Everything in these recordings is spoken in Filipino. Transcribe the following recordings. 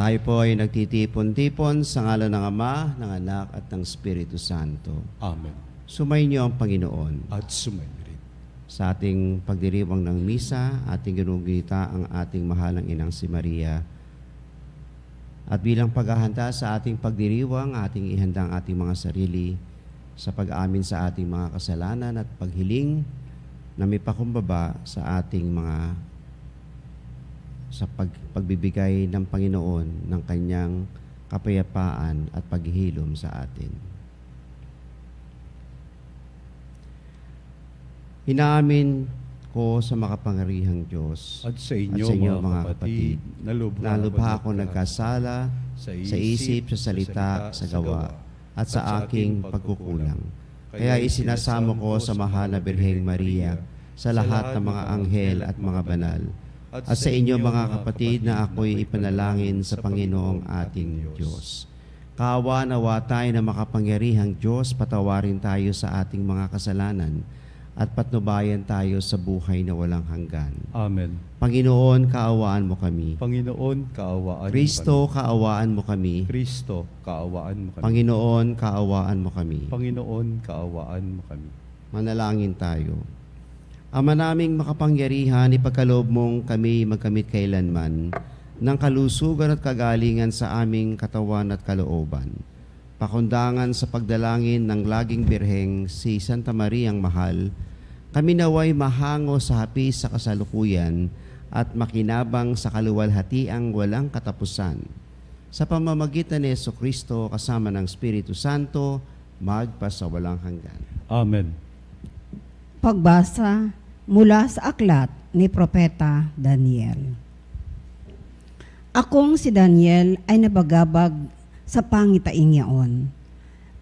Tayo po ay nagtitipon-tipon sa ngalan ng Ama, ng Anak at ng Espiritu Santo. Amen. Sumainyo ang Panginoon. At sumayin rin. Sa ating pagdiriwang ng misa, ating ginugita ang ating mahalang inang si Maria. At bilang paghahanda sa ating pagdiriwang, ating ihanda ang ating mga sarili sa pag-amin sa ating mga kasalanan at paghiling na may pakumbaba sa ating mga sa pagbibigay ng Panginoon ng kanyang kapayapaan at paghihilom sa atin. Inaamin ko sa makapangyarihang Diyos At sa inyo, mga kapatid, nalubha ako nagkasala sa isip, sa salita, sa gawa, at sa aking pagkukulang. Kaya isinasamo ko sa mahal na Birheng Maria, sa lahat ng mga anghel at mga banal, at sa inyo mga kapatid na ako'y ipanalangin sa Panginoong ating Diyos. Kaawa nawa tayo na makapangyarihang Diyos, patawarin tayo sa ating mga kasalanan at patnubayan tayo sa buhay na walang hanggan. Amen. Panginoon, kaawaan mo kami. Panginoon, kaawaan Kristo, mo kami. kaawaan mo kami. Kristo, kaawaan mo kami. Panginoon, kaawaan mo kami. Panginoon, kaawaan mo kami. Manalangin tayo. Ama naming makapangyarihan, ipagkaloob mong kami magkamit kailanman ng kalusugan at kagalingan sa aming katawan at kalooban. Pakundangan sa pagdalangin ng laging birheng si Santa Mariang Mahal, kami naway mahango sa hapis sa kasalukuyan at makinabang sa kaluwalhatiang walang katapusan. Sa pamamagitan ni Jesucristo kasama ng Espiritu Santo, magpasawalang hanggan. Amen. Pagbasa mula sa aklat ni Propeta Daniel. Akong si Daniel ay nabagabag sa pangitaing yaon.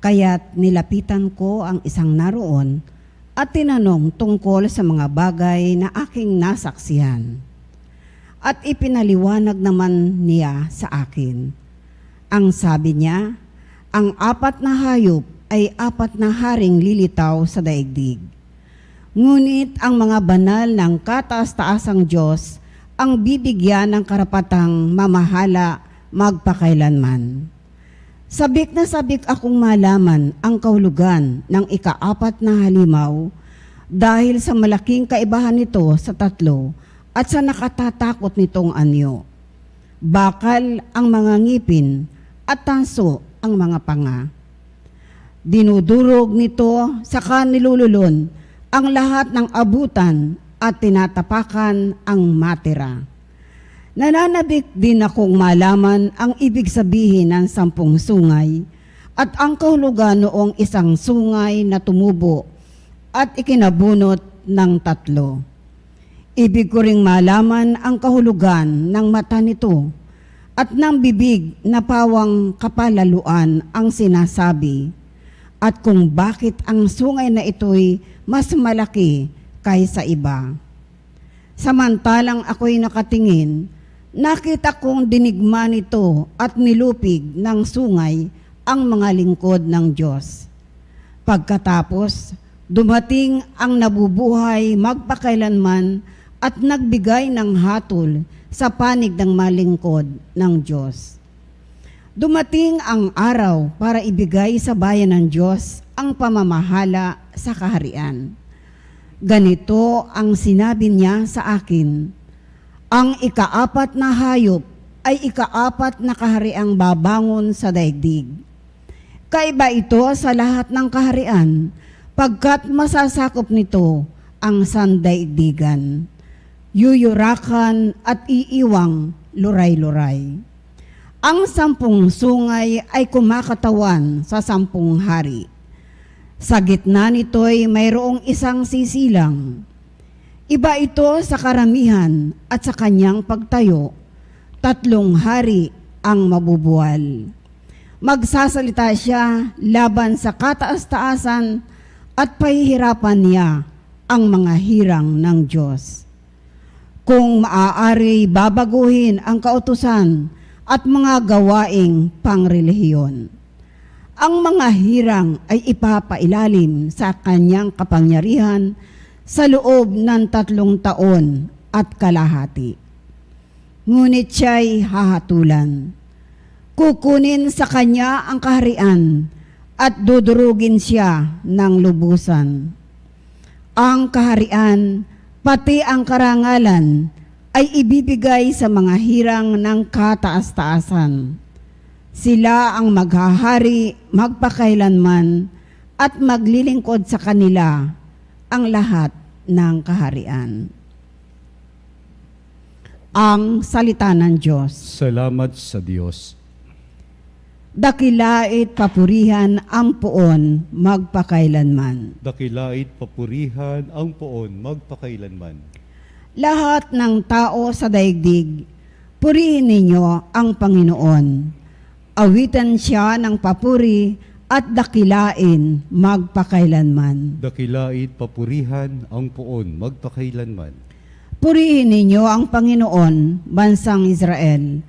Kaya't nilapitan ko ang isang naroon at tinanong tungkol sa mga bagay na aking nasaksihan. At ipinaliwanag naman niya sa akin. Ang sabi niya, ang 4 na hayop ay 4 na haring lilitaw sa daigdig. Ngunit ang mga banal ng kataas-taasang Diyos ang bibigyan ng karapatang mamahala magpakailanman. Sabik na sabik akong malaman ang kahulugan ng ika-4 na halimaw dahil sa malaking kaibahan nito sa 3 at sa nakatatakot nitong anyo. Bakal ang mga ngipin at tanso ang mga panga. Dinudurog nito sa kanilululon ang lahat ng abutan at tinatapakan ang matira. Nananabik din akong malaman ang ibig sabihin ng 10 sungay at ang kahulugan noong isang sungay na tumubo at ikinabunot ng 3. Ibig ko ring malaman ang kahulugan ng mata nito at ng bibig na pawang kapalaluan ang sinasabi at kung bakit ang sungay na ito'y mas malaki kaysa iba. Samantalang ako'y nakatingin, nakita kong dinigma nito at nilupig ng sungay ang mga lingkod ng Diyos. Pagkatapos, dumating ang nabubuhay magpakailanman at nagbigay ng hatol sa panig ng malingkod ng Diyos. Dumating ang araw para ibigay sa bayan ng Diyos ang pamamahala sa kaharian. Ganito ang sinabi niya sa akin, ang ika-4 na hayop ay ika-4 na kahariang babangon sa daigdig. Kaiba ito sa lahat ng kaharian, pagkat masasakop nito ang sandaigdigan, yuyurakan at iiwang luray-luray. Ang 10 sungay ay kumakatawan sa 10 hari. Sa gitna nito'y mayroong isang sisilang. Iba ito sa karamihan at sa kanyang pagtayo. 3 hari ang mabubuwal. Magsasalita siya laban sa kataas-taasan at pahihirapan niya ang mga hirang ng Diyos. Kung maaari babaguhin ang kautusan at mga gawaing pangrelihiyon. Ang mga hirang ay ipapailalim sa kanyang kapangyarihan sa loob ng 3 taon at kalahati. Ngunit siya'y hahatulan. Kukunin sa kanya ang kaharian at dudurugin siya ng lubusan. Ang kaharian, pati ang karangalan, ay ibibigay sa mga hirang ng kataas-taasan. Sila ang maghahari magpakailanman at maglilingkod sa kanila ang lahat ng kaharian. Ang salita ng Diyos. Salamat sa Diyos. Dakilait papurihan ang poon magpakailanman. Dakilait papurihan ang poon magpakailanman. Lahat ng tao sa daigdig, purihin ninyo ang Panginoon. Awitan siya ng papuri at dakilain magpakailanman. Dakilait papurihan ang poon magpakailanman. Purihin ninyo ang Panginoon, bansang Israel.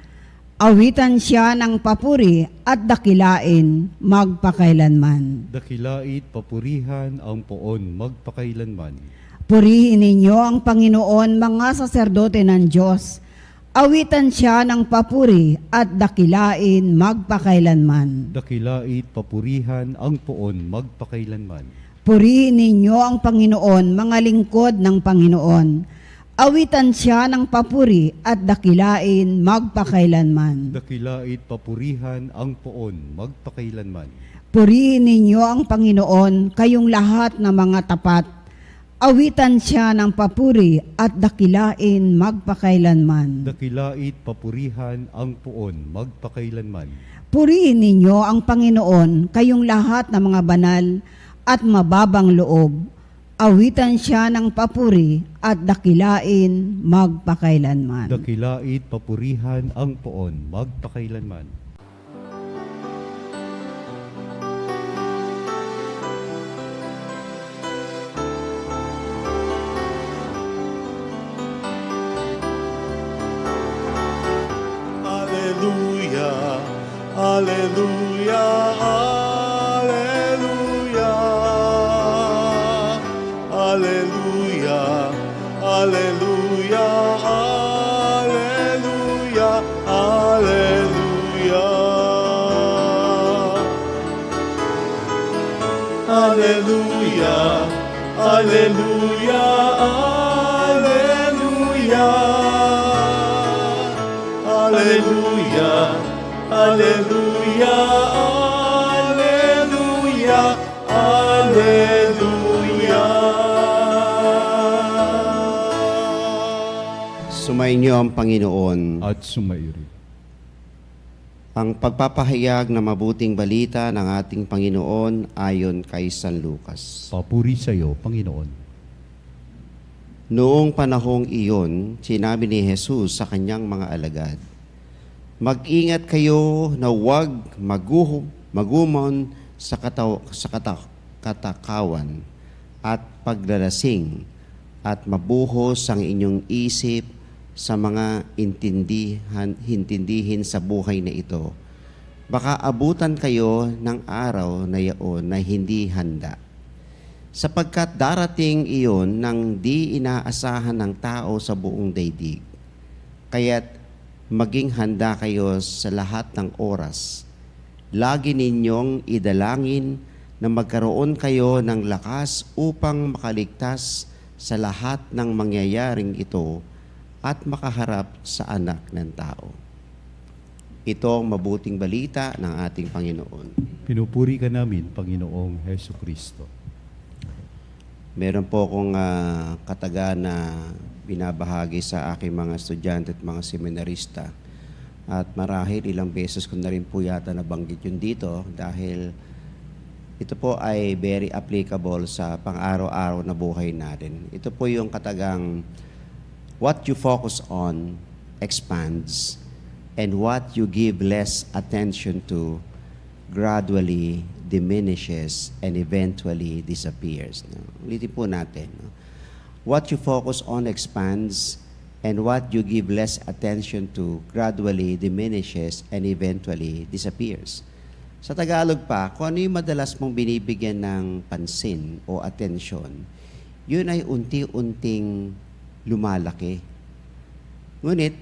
Awitan siya ng papuri at dakilain magpakailanman. Dakilait papurihan ang poon magpakailanman. Purihin ninyo ang Panginoon, mga saserdote ng Diyos. Awitan siya ng papuri at dakilain magpakailanman. Dakilait papurihan ang poon magpakailanman. Purihin ninyo ang Panginoon, mga lingkod ng Panginoon. Awitan siya ng papuri at dakilain magpakailanman. Dakilait papurihan ang poon magpakailanman. Purihin ninyo ang Panginoon, kayong lahat na mga tapat. Awitan siya ng papuri at dakilain magpakailanman. Dakilait papurihan ang poon magpakailanman. Purihin ninyo ang Panginoon, kayong lahat na mga banal at mababang loob. Awitan siya ng papuri at dakilain magpakailanman. Dakilait papurihan ang poon magpakailanman. Alleluia, alleluia, alleluia. Alleluia, alleluia, alleluia, alleluia. Alleluia, alleluia, alleluia. Alleluia, alleluia, alleluia, alleluia. Sumainyo ang Panginoon. At sumairi. Ang pagpapahayag na mabuting balita ng ating Panginoon ayon kay San Lucas. Papuri sa iyo, Panginoon. Noong panahong iyon, sinabi ni Jesus sa kanyang mga alagad, "Mag-ingat kayo na huwag magumon sa katakawan at paglalasing at mabuhos ang inyong isip sa mga hintindihin sa buhay na ito. Baka abutan kayo ng araw na iyon na hindi handa. Sapagkat darating iyon nang di inaasahan ng tao sa buong daigdig. Kaya't maging handa kayo sa lahat ng oras. Lagi ninyong idalangin na magkaroon kayo ng lakas upang makaligtas sa lahat ng mangyayaring ito at makaharap sa anak ng tao." Ito ang mabuting balita ng ating Panginoon. Pinupuri ka namin, Panginoong Heso Kristo. Meron po akong kataga na binabahagi sa aking mga estudyante at mga seminarista. At marahil ilang beses ko na rin po yata nabanggit yun dito dahil ito po ay very applicable sa pang-araw-araw na buhay natin. Ito po yung katagang, what you focus on expands, and what you give less attention to gradually diminishes and eventually disappears. No? Ulitin po natin. No? What you focus on expands, and what you give less attention to gradually diminishes and eventually disappears. Sa Tagalog pa, kung ano yung madalas mong binibigyan ng pansin o atensyon, yun ay unti-unting lumalaki. Ngunit,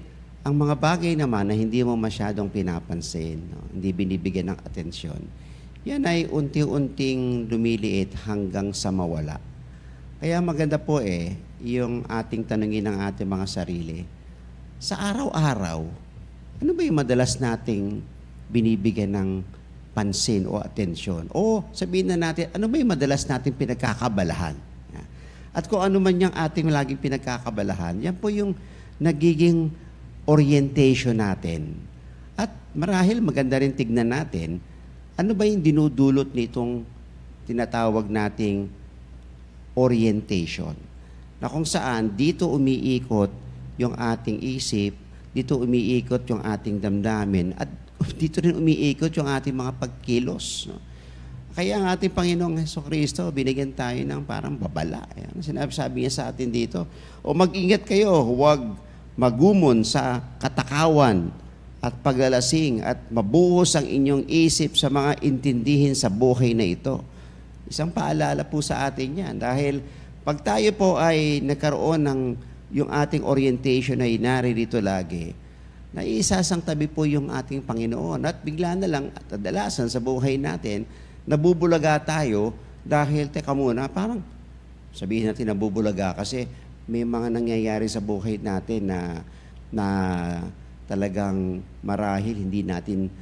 ang mga bagay naman na hindi mo masyadong pinapansin, no? Hindi binibigyan ng atensyon, yan ay unti-unting lumiliit hanggang sa mawala. Kaya maganda po yung ating tanungin ng ating mga sarili. Sa araw-araw, ano ba yung madalas nating binibigyan ng pansin o atensyon? O sabihin na natin, ano ba yung madalas nating pinagkakabalahan? At kung ano man yung ating laging pinagkakabalahan, yan po yung nagiging orientation natin. At marahil maganda rin tignan natin, ano ba yung dinudulot nitong tinatawag nating orientation? Na kung saan dito umiikot yung ating isip, dito umiikot yung ating damdamin, at dito rin umiikot yung ating mga pagkilos. No? Kaya ang ating Panginoong Jesucristo, binigyan tayo ng parang babala. Ayan, sabi niya sa atin dito, o mag-ingat kayo, huwag magumon sa katakawan at paglalasing at mabuhos ang inyong isip sa mga intindihin sa buhay na ito. Isang paalala po sa atin yan. Dahil pag tayo po ay nagkaroon ng yung ating orientation ay naririto lagi, naisasang tabi po yung ating Panginoon. At bigla na lang, at kadalasan sa buhay natin, nabubulaga tayo dahil, teka muna, parang sabihin natin nabubulaga kasi may mga nangyayari sa buhay natin na talagang marahil hindi natin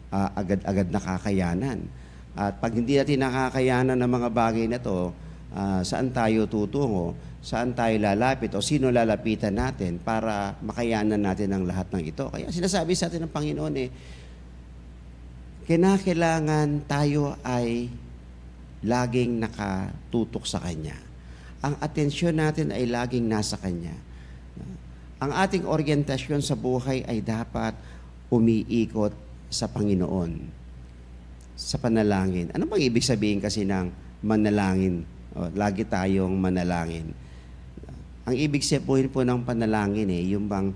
agad-agad nakakayanan. At pag hindi natin nakakayanan ng mga bagay na to, saan tayo tutungo? Saan tayo lalapit? O sino lalapitan natin para makayanan natin ang lahat ng ito? Kaya sinasabi sa atin ng Panginoon kinakailangan tayo ay laging nakatutok sa Kanya. Ang atensyon natin ay laging nasa Kanya. Ang ating orientasyon sa buhay ay dapat umiikot sa Panginoon, sa panalangin. Ano bang ibig sabihin kasi ng manalangin? Lagi tayong manalangin. Ang ibig sabihin po ng panalangin yung bang,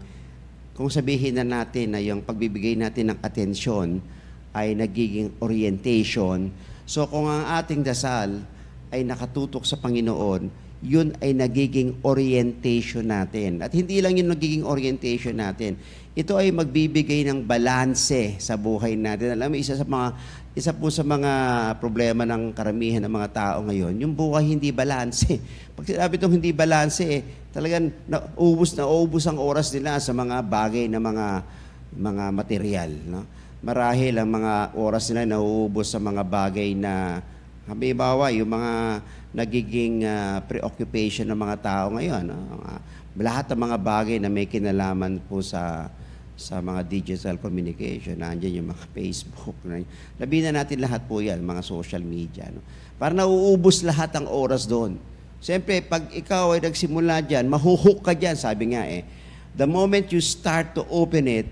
kung sabihin na natin na yung pagbibigay natin ng atensyon ay nagiging orientation. So kung ang ating dasal ay nakatutok sa Panginoon, yun ay nagiging orientation natin. At hindi lang yun nagiging orientation natin. Ito ay magbibigay ng balanse sa buhay natin. Alam mo, isa po sa mga problema ng karamihan ng mga tao ngayon, yung buhay hindi balanse. Pag sinabi itong hindi balanse, talagang naubos ang oras nila sa mga bagay na mga material. No? Marahil ang mga oras nila nauubos sa mga bagay na, halimbawa, yung mga nagiging preoccupation ng mga tao ngayon. No? Lahat ng mga bagay na may kinalaman po sa mga digital communication, nandiyan yung mga Facebook. Labihin na natin lahat po yan, mga social media. No? Para nauubos lahat ang oras doon. Siyempre, pag ikaw ay nagsimula dyan, mahuhook ka dyan, sabi nga the moment you start to open it,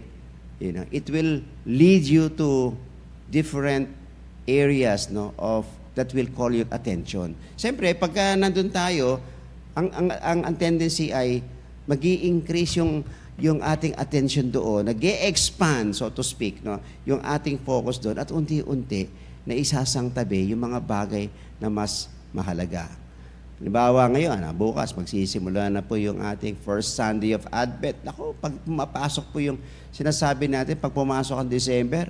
it will lead you to different areas of that will call your attention. Siyempre, pagka nandun tayo, ang tendency ay mag-i-increase yung ating attention doon, nag-e-expand, so to speak, yung ating focus doon, at unti-unti na isasang tabi yung mga bagay na mas mahalaga. Halimbawa ngayon, bukas magsisimula na po yung ating first Sunday of Advent. Naku, pag pumapasok po yung sinasabi natin, pag pumasok ang December,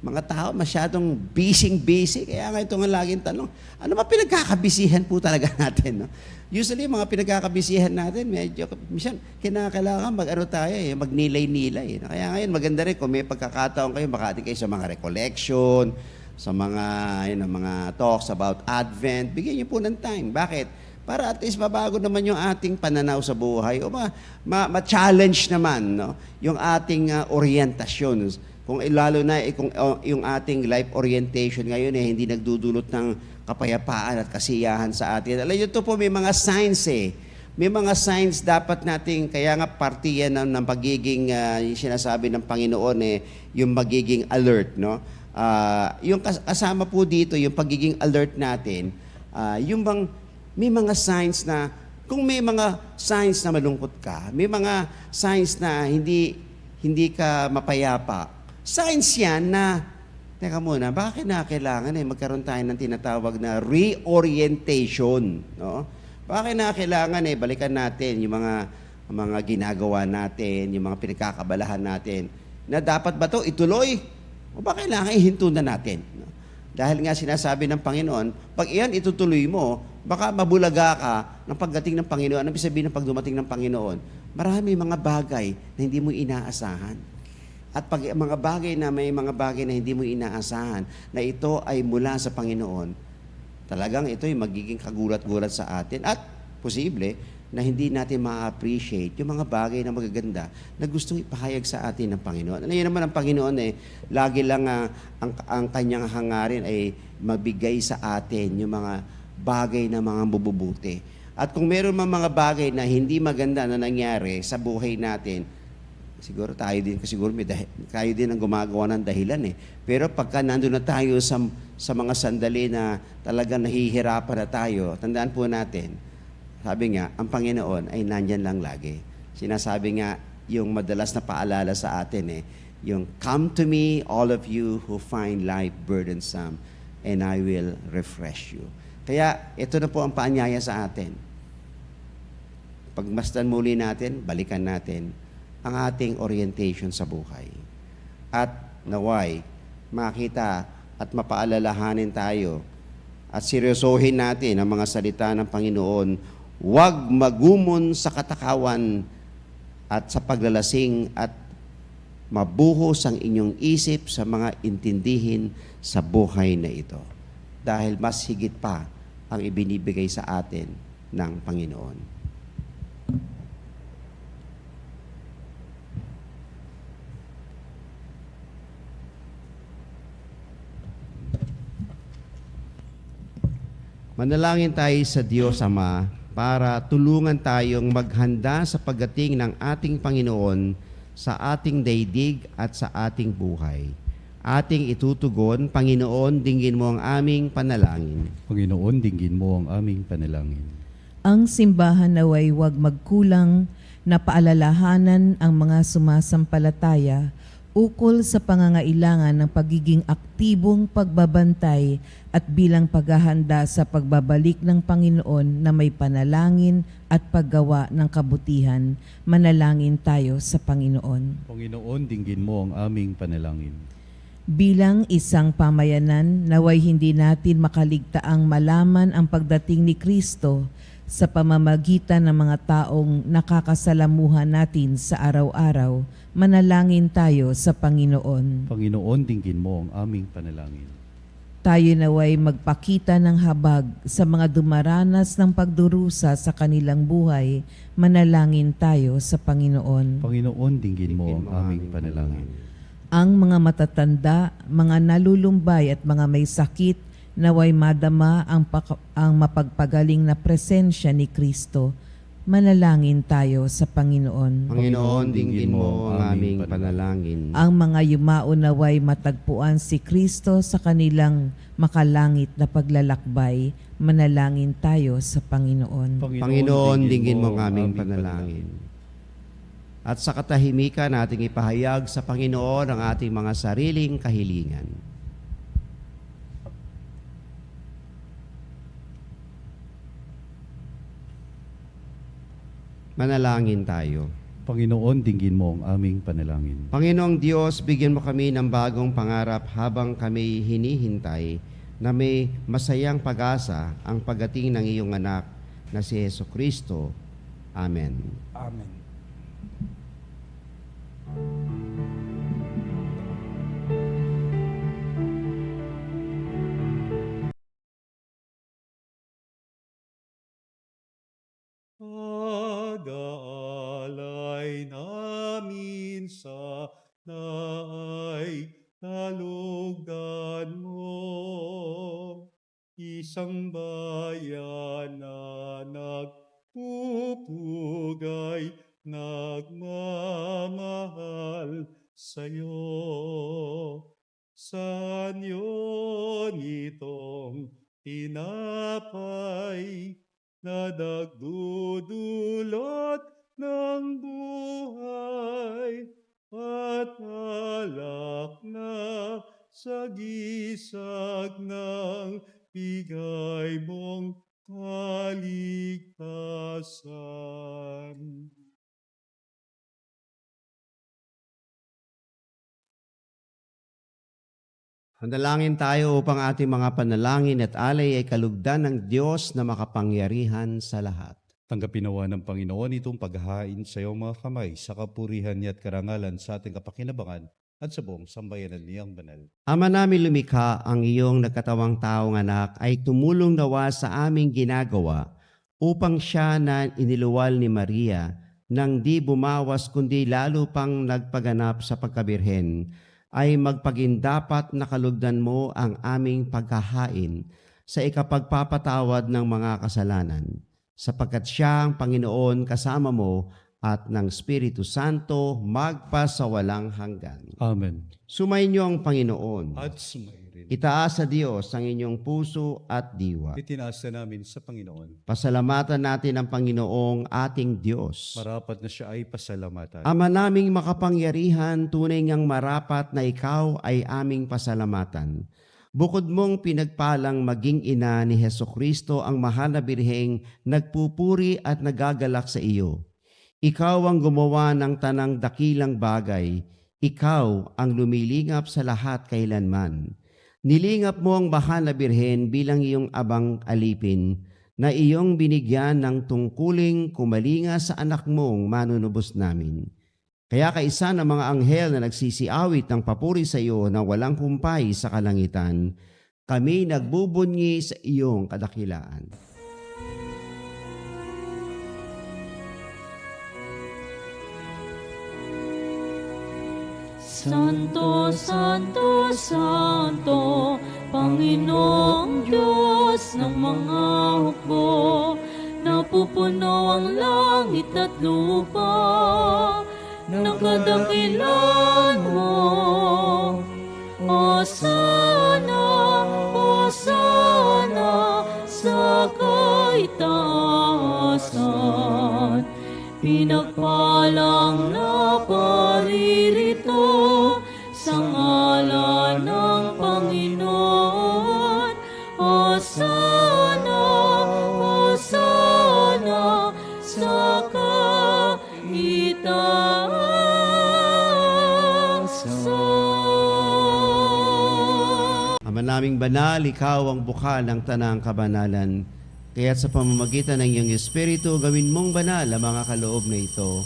mga tao masyadong busy. Kaya nga ito nga laging tanong, ano ba pinagkakabisihan po talaga natin? No? Usually, mga pinagkakabisihan natin, medyo, minsan, kinakailangan magnilay-nilay. No? Kaya ngayon, maganda rin kung may pagkakataon kayo, makati kayo sa mga recollection, sa mga talks about Advent, bigyan niyo po ng time. Bakit? Para at least mabago naman yung ating pananaw sa buhay o ma-challenge naman yung ating orientasyon. Kung lalo na kung yung ating life orientation ngayon hindi nagdudulot ng kapayapaan at kasiyahan sa atin. Alam niyo, ito po may mga signs May mga signs dapat nating, kaya nga parte yan ng pagiging, yung sinasabi ng Panginoon yung magiging alert, no? Yung kasama po dito, yung pagiging alert natin, yung bang may mga signs na, kung may mga signs na malungkot ka, may mga signs na hindi ka mapayapa, signs yan na, teka muna, bakit na kailangan magkaroon tayo ng tinatawag na reorientation, no? Bakit na kailangan balikan natin yung mga mga ginagawa natin, yung mga pinagkakabalahan natin, na dapat ba to ituloy? O ba kailangan ihinto na natin? No? Dahil nga sinasabi ng Panginoon, pag iyan itutuloy mo, baka mabulaga ka ng pagdating ng Panginoon. Ano ibig sabihin ng pagdumating ng Panginoon? Marami mga bagay na hindi mo inaasahan. At pag mga bagay na may mga bagay na hindi mo inaasahan, na ito ay mula sa Panginoon, talagang ito ay magiging kagulat-gulat sa atin. At posible na hindi natin ma-appreciate yung mga bagay na magaganda na gustong ipahayag sa atin ng Panginoon. Ano yun naman ang Panginoon lagi lang ang kanyang hangarin ay mabigay sa atin yung mga bagay na mga mabubuti. At kung meron man mga bagay na hindi maganda na nangyari sa buhay natin, siguro tayo din ang gumagawa ng dahilan Pero pagka nandun na tayo sa mga sandali na talagang nahihirapan na tayo, tandaan po natin, sabi nga, ang Panginoon ay nandyan lang lagi. Sinasabi nga, yung madalas na paalala sa atin yung, "Come to me, all of you who find life burdensome, and I will refresh you." Kaya, ito na po ang paanyaya sa atin. Pagmasdan muli natin, balikan natin ang ating orientation sa buhay. At naway, makita at mapaalalahanin tayo at seryosohin natin ang mga salita ng Panginoon. Huwag magumon sa katakawan at sa paglalasing at mabuhos ang inyong isip sa mga intindihin sa buhay na ito. Dahil mas higit pa ang ibinibigay sa atin ng Panginoon. Manalangin tayo sa Diyos Ama para tulungan tayong maghanda sa pagdating ng ating Panginoon sa ating daigdig at sa ating buhay. Ating itutugon, Panginoon, dinggin mo ang aming panalangin. Panginoon, dinggin mo ang aming panalangin. Ang simbahan naway huwag magkulang na paalalahanan ang mga sumasampalataya ukol sa pangangailangan ng pagiging aktibong pagbabantay at bilang paghahanda sa pagbabalik ng Panginoon na may panalangin at paggawa ng kabutihan. Manalangin tayo sa Panginoon. Panginoon, dinggin mo ang aming panalangin. Bilang isang pamayanan, naway hindi natin makaligtaang malaman ang pagdating ni Kristo sa pamamagitan ng mga taong nakakasalamuhan natin sa araw-araw. Manalangin tayo sa Panginoon. Panginoon, dinggin mo ang aming panalangin. Tayo naway magpakita ng habag sa mga dumaranas ng pagdurusa sa kanilang buhay. Manalangin tayo sa Panginoon. Panginoon, dinggin mo ang aming panalangin. Ang mga matatanda, mga nalulumbay at mga may sakit, naway madama ang mapagpagaling na presensya ni Kristo. Manalangin tayo sa Panginoon. Panginoon, dinggin mo ang aming panalangin. Ang mga yumao naway matagpuan si Kristo sa kanilang makalangit na paglalakbay. Manalangin tayo sa Panginoon. Panginoon, dinggin mo ang aming panalangin. At sa katahimikan nating ipahayag sa Panginoon ang ating mga sariling kahilingan. Manalangin tayo. Panginoon, dinggin mo ang aming panalangin. Panginoong Diyos, bigyan mo kami ng bagong pangarap habang kami hinihintay na may masayang pag-asa ang pagdating ng iyong anak na si Jesucristo. Amen. Amen. Pag-aalay namin sa naay talugdan mo, isang bayan na nagpupugay, nagmamahal sa'yo. Saan yun itong tinapay na nagdudulot ng buhay at alak na sa gisag ng bigay mong kaligtasan. Manalangin tayo upang ating mga panalangin at alay ay kalugdan ng Diyos na makapangyarihan sa lahat. Tanggapin nawa ng Panginoon itong paghahain sa iyong mga kamay sa kapurihan niya at karangalan sa ating kapakinabangan at sa buong sambayanan niyang banal. Ama namin lumikha, ang iyong nagkatawang taong anak ay tumulong nawa sa aming ginagawa upang siya na iniluwal ni Maria nang di bumawas kundi lalo pang nagpaganap sa pagkabirhen, ay magpagindapat na kalugdan mo ang aming paghahain sa ikapagpapatawad ng mga kasalanan, sapagkat siya ang Panginoon kasama mo at ng Espiritu Santo magpasawalang hanggan. Amen. Sumainyo ang Panginoon. At sumairin. Itaas sa Diyos ang inyong puso at diwa. Itinaas na namin sa Panginoon. Pasalamatan natin ang Panginoong ating Diyos. Marapat na siya ay pasalamatan. Ama naming makapangyarihan, tunay ngang marapat na ikaw ay aming pasalamatan. Bukod mong pinagpalang maging ina ni Hesukristo ang mahal na birheng nagpupuri at nagagalak sa iyo. Ikaw ang gumawa ng tanang dakilang bagay. Ikaw ang lumilingap sa lahat kailanman. Nilingap mo ang mahal na birhen bilang iyong abang alipin na iyong binigyan ng tungkuling kumalinga sa anak mong manunubos namin. Kaya kaisa ng mga anghel na nagsisiawit ng papuri sa iyo na walang kumpay sa kalangitan, kami nagbubunyi sa iyong kadakilaan. Santo, Santo, Santo, Panginoong Diyos ng mga hukbo, napupuno ang langit at lupa ng kadakilan mo. Hosana, Hosana sa kaitaasan, pinagpalang na paririto sa ngalan ng Panginoon. Hosana, Hosana sa kaitaasan. Ama naming banal, ikaw ang bukal ng tanang kabanalan. Kaya't sa pamamagitan ng iyong Espiritu, gawin mong banal ang mga kaloob na ito,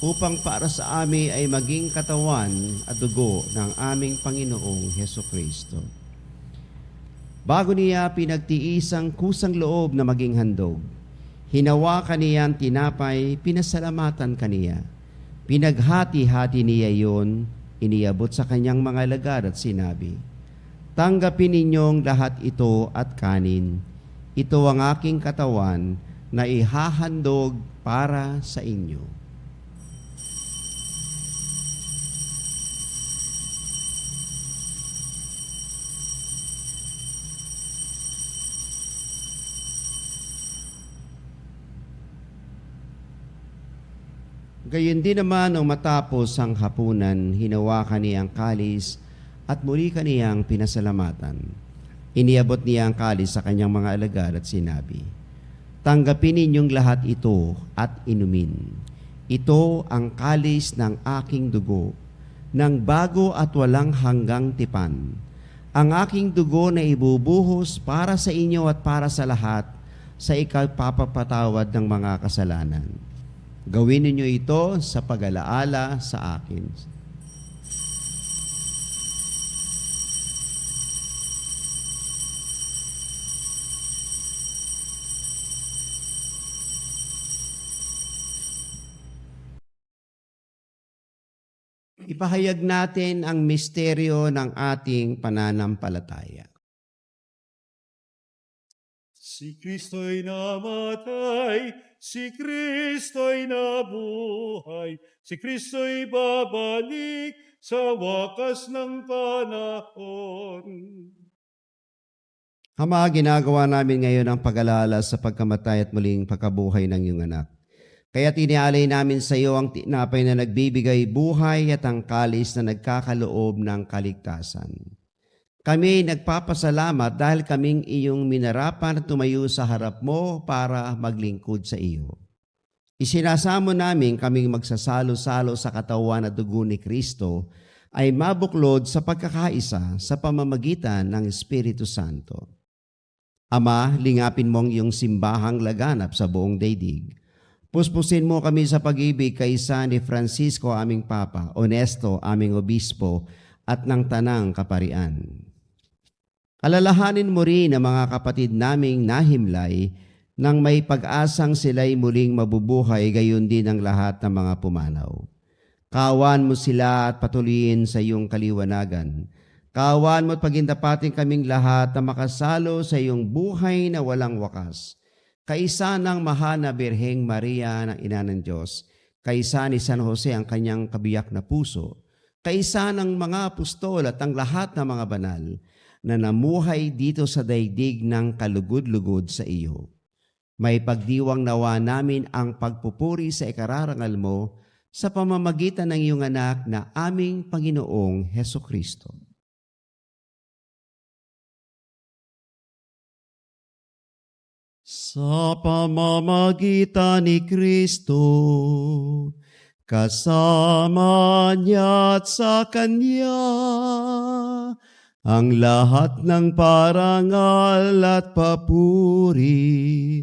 upang para sa amin ay maging katawan at dugo ng aming Panginoong Hesukristo. Bago niya pinagtiis ang kusang loob na maging handog, hinawakan niya ang tinapay, pinasalamatan kaniya. Pinaghati-hati niya iyon, iniabot sa kanyang mga alagad at sinabi, "Tanggapin ninyong lahat ito at kanin. Ito ang aking katawan na ihahandog para sa inyo." Gayon din naman nung matapos ang hapunan, hinawakan niya ang kalis at muli kaniyang pinasalamatan. Iniabot niya ang kalis sa kanyang mga alagad at sinabi, "Tanggapin ninyong lahat ito at inumin. Ito ang kalis ng aking dugo, ng bago at walang hanggang tipan. Ang aking dugo na ibubuhos para sa inyo at para sa lahat sa ikapapatawad ng mga kasalanan. Gawin ninyo ito sa pag-alaala sa akin." Ipahayag natin ang misteryo ng ating pananampalataya. Si Kristo'y namatay, si Kristo'y nabuhay, si Kristo'y babalik sa wakas ng panahon. Ama, ginagawa namin ngayon ang pag-alala sa pagkamatay at muling pagkabuhay ng iyong anak. Kaya tinialay namin sa iyo ang tinapay na nagbibigay buhay at ang kalis na nagkakaloob ng kaligtasan. Kami nagpapasalamat dahil kaming iyong minarapan at tumayo sa harap mo para maglingkod sa iyo. Isinasamo namin kaming magsasalo-salo sa katawan at dugo ni Kristo ay mabuklod sa pagkakaisa sa pamamagitan ng Espiritu Santo. Ama, lingapin mong iyong simbahang laganap sa buong daigdig. Puspusin mo kami sa pag-ibig kaysa ni Francisco aming Papa, Honesto aming Obispo, at ng Tanang Kaparian. Alalahanin mo rin ang mga kapatid naming nahimlay nang may pag-asang sila'y muling mabubuhay, gayon din ang lahat ng mga pumanaw. Kawan mo sila at patuloyin sa iyong kaliwanagan. Kawan mo at pagindapatin kaming lahat na makasalo sa iyong buhay na walang wakas. Kaisa ng mahal na Birheng Maria ng Ina ng Diyos, kaisa ni San Jose ang kanyang kabiyak na puso, kaisa ng mga apostol at ang lahat ng mga banal na namuhay dito sa daigdig ng kalugod-lugod sa iyo. May pagdiwang nawa namin ang pagpupuri sa ikararangal mo sa pamamagitan ng iyong anak na aming Panginoong Hesukristo. Sa pamamagitan ni Kristo, kasama niya at sa Kanya, ang lahat ng parangal at papuri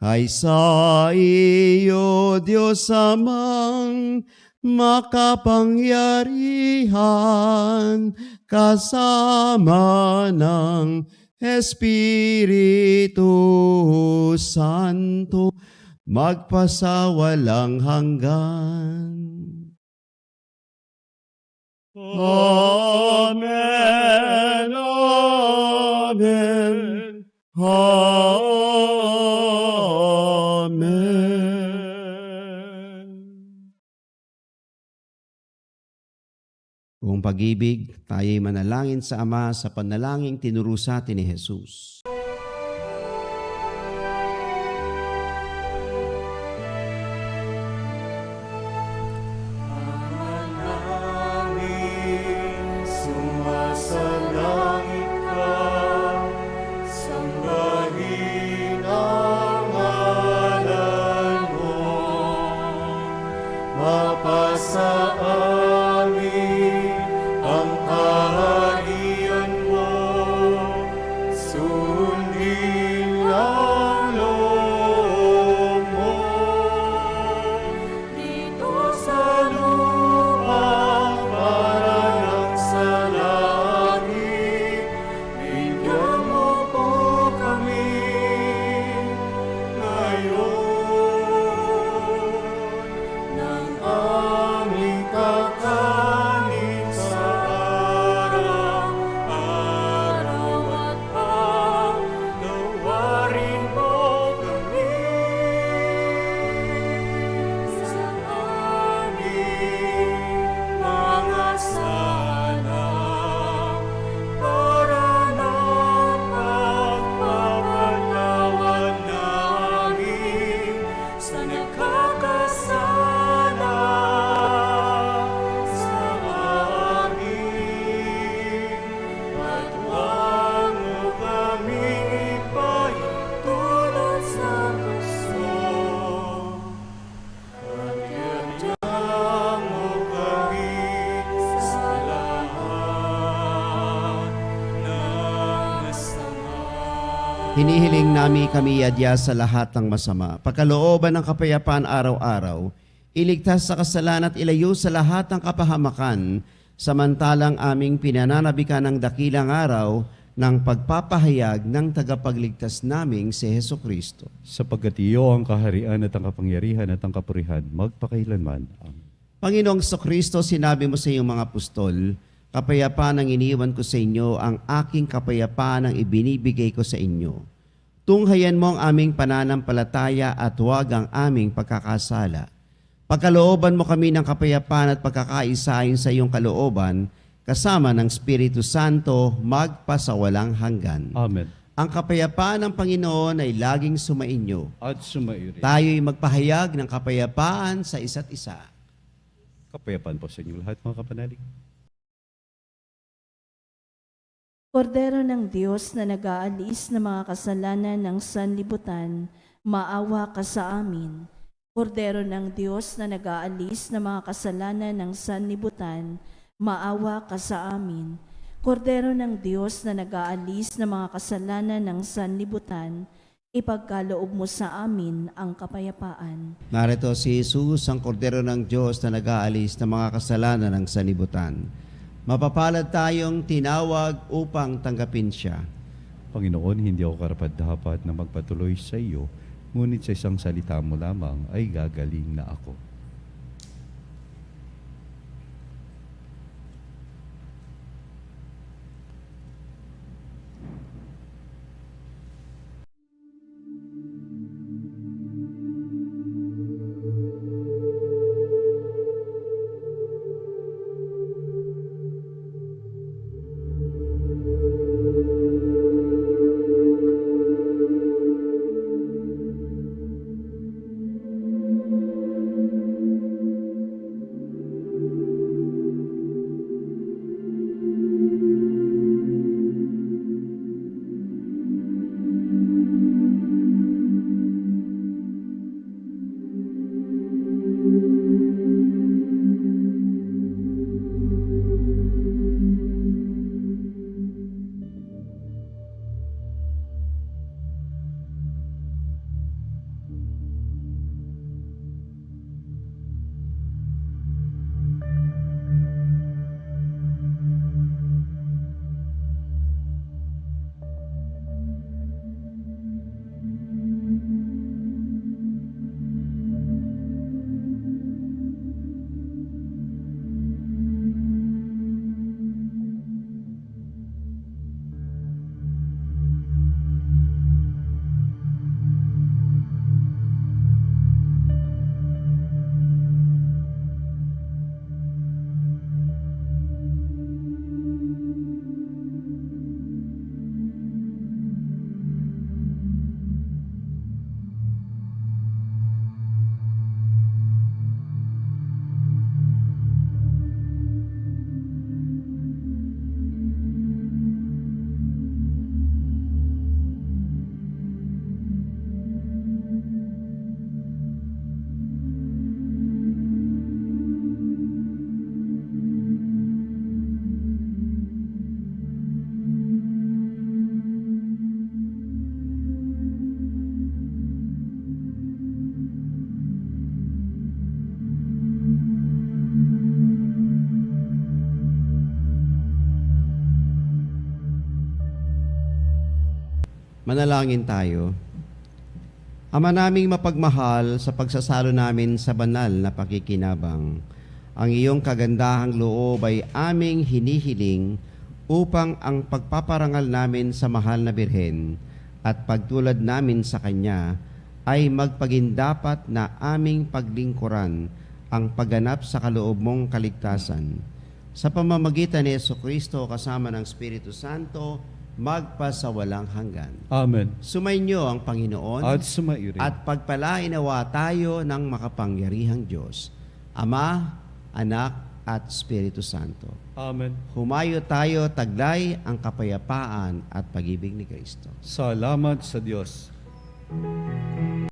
ay sa iyo, Diyos Amang makapangyarihan, kasama ng Espiritu Santo, magpasawalang hanggan. Amen, amen, amen. Kung pag-ibig, tayo'y manalangin sa Ama sa panalangin tinuro sa atin ni Jesus. Sumasalangit ka, sambahin ang ngalan mo, mapasa amin ang kaharian mo, sundin ang loob mo. Dito sa lupa, parang sa langit, bigyan mo po kami ngayon ng aming kakanin sa araw-araw at paglawarin mo kami sa aming mga sala para na pagpapatawad namin sa nakakasala sa amin, at huwag mo kami ipahintulot sa gusto, at yadya mo kami sa lahat ng masama. Hinihiling nami kami yadya sa lahat ng masama, pagkalooban ng kapayapaan araw-araw, iligtas sa kasalanan at ilayo sa lahat ng kapahamakan, samantalang aming pinananabikan ng dakilang araw ng pagpapahayag ng tagapagligtas naming si Hesukristo. Sapagkat iyo ang kaharian at ang kapangyarihan at ang kapurihan, magpakailanman. Amen. Panginoong Hesukristo, sinabi mo sa iyong mga apostol, kapayapaan ang iniwan ko sa inyo, ang aking kapayapaan ang ibinibigay ko sa inyo. Tunghayan mo ang aming pananampalataya at huwag ang aming pagkakasala. Pagkalooban mo kami ng kapayapaan at pagkakaisahin sa iyong kalooban, kasama ng Espiritu Santo, magpasawalang hanggan. Amen. Ang kapayapaan ng Panginoon ay laging sumainyo. At sumairi. Tayo'y magpahayag ng kapayapaan sa isa't isa. Kapayapaan po sa inyong lahat, mga kapanalig. Kordero ng Diyos na nag-aalis ng mga kasalanan ng sanlibutan, maawa ka sa amin. Kordero ng Diyos na nag-aalis ng mga kasalanan ng sanlibutan, maawa ka sa amin. Kordero ng Diyos na nag-aalis ng mga kasalanan ng sanlibutan, ipagkaloob mo sa amin ang kapayapaan. Narito si Jesus, ang kordero ng Diyos na nag-aalis ng mga kasalanan ng sanlibutan. Mapapalad tayong tinawag upang tanggapin siya. Panginoon, hindi ako karapat-dapat na magpatuloy sa iyo, ngunit sa isang salita mo lamang ay gagaling na ako. Manalangin tayo. Ama naming mapagmahal, sa pagsasalo namin sa banal na pakikinabang, ang iyong kagandahang loob ay aming hinihiling upang ang pagpaparangal namin sa mahal na Birhen at pagtulad namin sa Kanya ay magpagindapat na aming paglingkuran ang pagganap sa kaloob mong kaligtasan. Sa pamamagitan ni Jesucristo kasama ng Espiritu Santo, magpasawalang hanggan. Amen. Sumainyo ang Panginoon At sumairin. at pagpalainawa tayo ng makapangyarihang Diyos, Ama, Anak, at Espiritu Santo. Amen. Humayo tayo, taglay ang kapayapaan at pag-ibig ni Kristo. Salamat sa Diyos.